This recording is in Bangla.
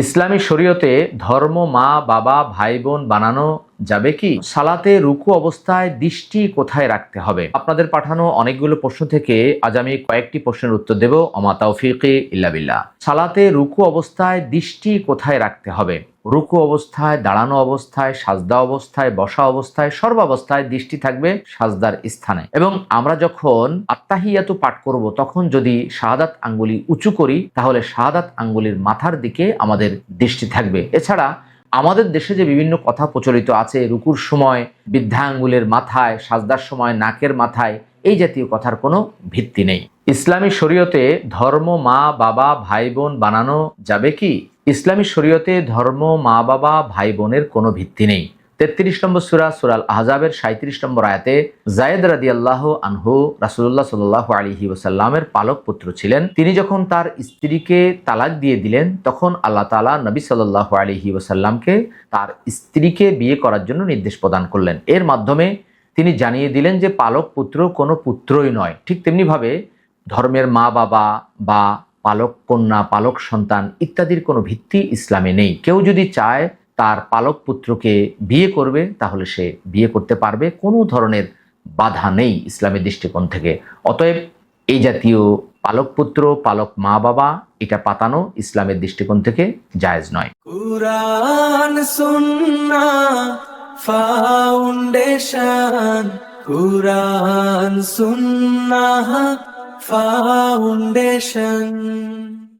ইসলামী শরীয়তে ধর্ম মা বাবা ভাই বোন বানানো যাবে কি? সালাতে রুকু অবস্থায় দৃষ্টি কোথায় রাখতে হবে? আপনাদের পাঠানো অনেকগুলো প্রশ্ন থেকে আজ আমি কয়েকটি প্রশ্নের উত্তর দেব। ওমা তাওফিকি ইল্লা বিল্লাহ। সালাতে রুকু অবস্থায় দৃষ্টি কোথায় রাখতে হবে? রুকু অবস্থায়, দাঁড়ানো অবস্থায়, সাজদা অবস্থায়, বসা অবস্থায়, সর্বাবস্থায় দৃষ্টি থাকবে সাজদার স্থানে। এবং আমরা যখন আত্তাহিয়াতু পাঠ করব তখন যদি শাহাদাত আঙ্গুলি উঁচু করি তাহলে শাহাদাত আঙ্গুলির মাথার দিকে আমাদের দৃষ্টি থাকবে। এছাড়া আমাদের দেশে যে বিভিন্ন কথা প্রচলিত আছে, রুকুর সময় বৃদ্ধা আঙ্গুলের মাথায়, সাজদার সময় নাকের মাথায়, এই জাতীয় কথার কোনো ভিত্তি নেই। ইসলামী শরীয়তে ধর্ম মা বাবা ভাই বোন বানানো যাবে কি? ইসলামী শরীয়তে ধর্ম মা বাবা ভাই বোনের কোনো ভিত্তি নেই। 33 নম্বর সূরা সূরাল আহজাবের 37 নম্বর আয়াতে যায়েদ রাদিয়াল্লাহু আনহু রাসূলুল্লাহ সাল্লাল্লাহু আলাইহি ওয়াসাল্লামের পালক পুত্র ছিলেন। তিনি যখন তার স্ত্রীকে তালাক দিয়ে দিলেন তখন আল্লাহ তাআলা নবী সাল্লাল্লাহু আলাইহি ওয়াসাল্লামকে তার স্ত্রীকে বিয়ে করার জন্য নির্দেশ প্রদান করলেন। এর মাধ্যমে তিনি জানিয়ে দিলেন যে পালক পুত্র কোনো পুত্রই নয়। ঠিক তেমনিভাবে ধর্মের মা বাবা বা পালক কন্যা, পালক সন্তান ইত্যাদির কোনো ভিত্তি ইসলামে নেই। কেউ যদি চায় তার পালক পুত্রকে বিয়ে করবে তাহলে সে বিয়ে করতে পারবে, কোনো ধরনের বাধা নেই ইসলামের দৃষ্টিকোণ থেকে। অতএব এই জাতীয় পালক পুত্র, পালক মা বাবা এটা পাতানো ইসলামের দৃষ্টিকোণ থেকে জায়েজ নয়। কুরআন সুন্নাহ ফাউন্ডেশন, কুরআন সুন্নাহ ফাউন্ডেশন।